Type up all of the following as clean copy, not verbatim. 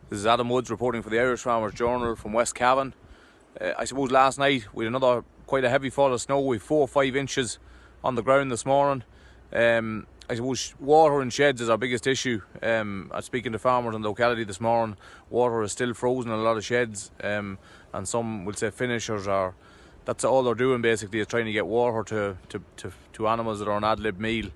This is Adam Woods reporting for the Irish Farmers Journal from West Cavan. I suppose last night we had another quite a heavy fall of snow. We 4 or 5 inches on the ground this morning. I suppose water in sheds is our biggest issue. I'm speaking to farmers in the locality this morning. Water is still frozen in a lot of sheds, and some will say finishers are. That's all they're doing basically, is trying to get water to animals that are on ad lib meal.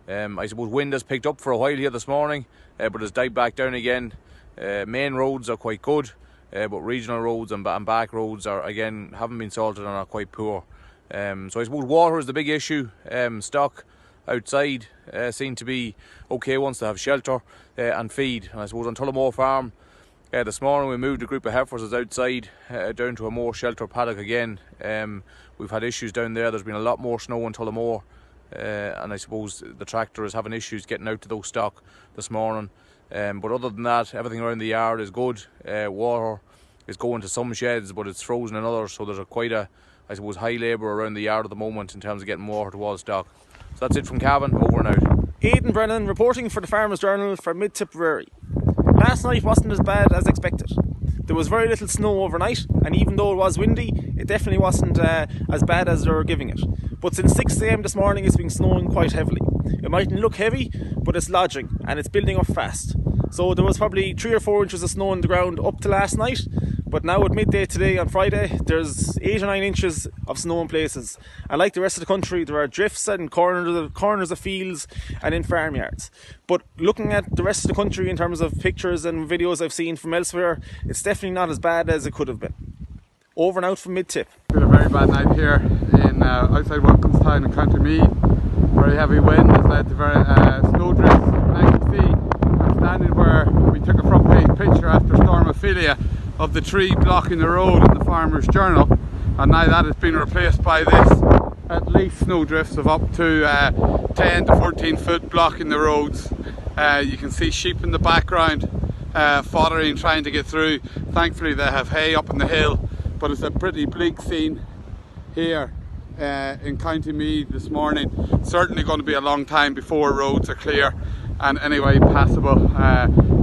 I suppose wind has picked up for a while here this morning, but it's died back down again. Main roads are quite good, but regional roads and back roads are again haven't been salted and are quite poor. So I suppose water is the big issue. Stock outside seem to be okay once they have shelter and feed. And I suppose on Tullamore Farm this morning we moved a group of heifers outside down to a more sheltered paddock again. We've had issues down there. There's been a lot more snow in Tullamore, and I suppose the tractor is having issues getting out to those stock this morning. But other than that, everything around the yard is good. Water is going to some sheds, but it's frozen in others, so there's quite a, I suppose, high labour around the yard at the moment in terms of getting water to all stock. So that's it from Cavan, over and out. Aidan Brennan reporting for the Farmers Journal from mid-Tipperary. Last night wasn't as bad as expected. There was very little snow overnight, and even though it was windy, it definitely wasn't as bad as they were giving it. But since 6 a.m. this morning it's been snowing quite heavily. It mightn't look heavy, but it's lodging and it's building up fast. So there was probably 3 or 4 inches of snow on the ground up to last night, but now at midday today on Friday there's 8 or 9 inches of snow in places. And like the rest of the country, there are drifts and corners of fields and in farmyards. But looking at the rest of the country in terms of pictures and videos I've seen from elsewhere, it's definitely not as bad as it could have been. Over and out from mid-tip. We had a very bad night here in outside Wilkinstown in County Meath. Very heavy wind has led to very snowdrifts. As you can see, I'm standing where we took a front page picture after Storm Ophelia of the tree blocking the road in the Farmers Journal, and now that has been replaced by this at least snowdrifts of up to 10 to 14 foot blocking the roads. You can see sheep in the background foddering, trying to get through. Thankfully they have hay up on the hill, but it's a pretty bleak scene here in County Meath this morning. It's certainly going to be a long time before roads are clear and anyway passable.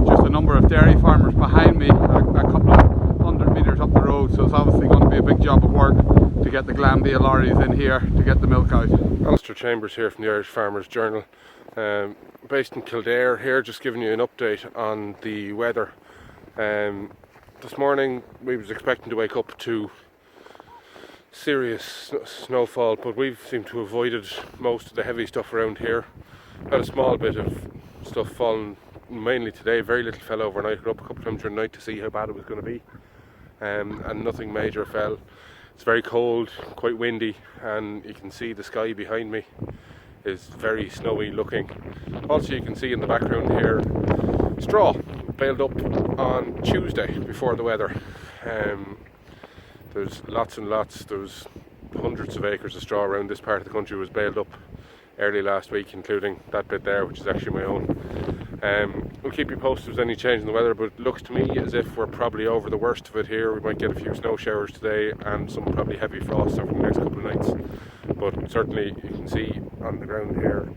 Just a number of dairy farmers behind me, a couple of 100 metres up the road, so it's obviously going to be a big job of work to get the Glanbia lorries in here to get the milk out. Alistair Chambers here from the Irish Farmers Journal, based in Kildare here, just giving you an update on the weather. This morning we was expecting to wake up to serious snowfall, but we've seemed to have avoided most of the heavy stuff around here. Had a small bit of stuff falling mainly today. Very little fell overnight. I got up a couple of times during the night to see how bad it was going to be, and nothing major fell. It's very cold, quite windy, and you can see the sky behind me is very snowy looking. Also you can see in the background here straw baled up on Tuesday before the weather. There's lots and lots, there's hundreds of acres of straw around this part of the country was baled up early last week, including that bit there, which is actually my own. We'll keep you posted if there's any change in the weather, but it looks to me as if we're probably over the worst of it here. We might get a few snow showers today and some probably heavy frost over the next couple of nights, but certainly you can see on the ground here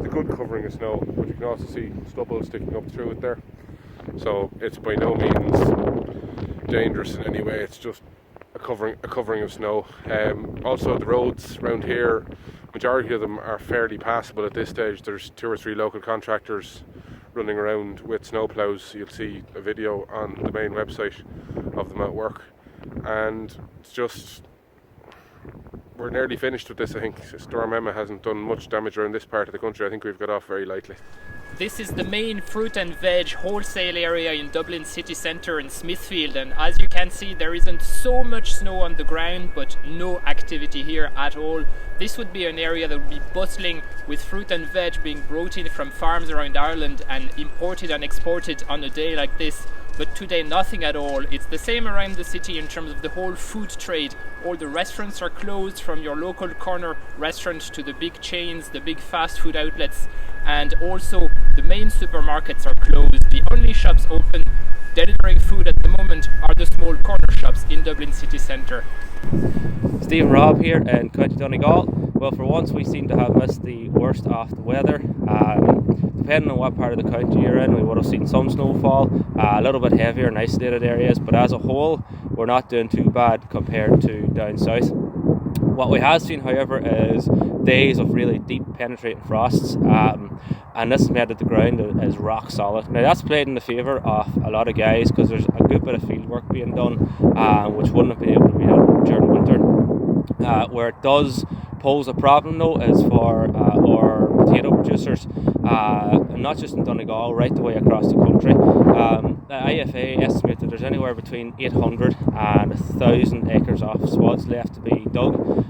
the good covering of snow, but you can also see stubble sticking up through it there, so it's by no means dangerous in any way. It's just a covering of snow. Also the roads around here, majority of them are fairly passable at this stage. There's 2 or 3 local contractors running around with snow ploughs. You'll see a video on the main website of them at work, and it's just, we're nearly finished with this. I think Storm Emma hasn't done much damage around this part of the country. I think we've got off very lightly. This is the main fruit and veg wholesale area in Dublin city centre in Smithfield, and as you can see there isn't so much snow on the ground but no activity here at all. This would be an area that would be bustling with fruit and veg being brought in from farms around Ireland and imported and exported on a day like this. But today nothing at all. It's the same around the city in terms of the whole food trade. All the restaurants are closed, from your local corner restaurant to the big chains, the big fast food outlets, and also the main supermarkets are closed. The only shops open delivering food at the moment are the small corner shops in Dublin city centre. Stephen Robb here in County Donegal. Well, for once we seem to have missed the worst of the weather. The depending on what part of the county you're in, we would have seen some snowfall, a little bit heavier in isolated areas, but as a whole we're not doing too bad compared to down south. What we have seen, however, is days of really deep penetrating frosts, and this has made that the ground is rock solid. Now that's played in the favour of a lot of guys because there's a good bit of field work being done, which wouldn't have been able to be done during winter. Where it does pose a problem though is for our potato producers, not just in Donegal, right the way across the country. The IFA estimate that there's anywhere between 800 and 1,000 acres of swaths left to be dug.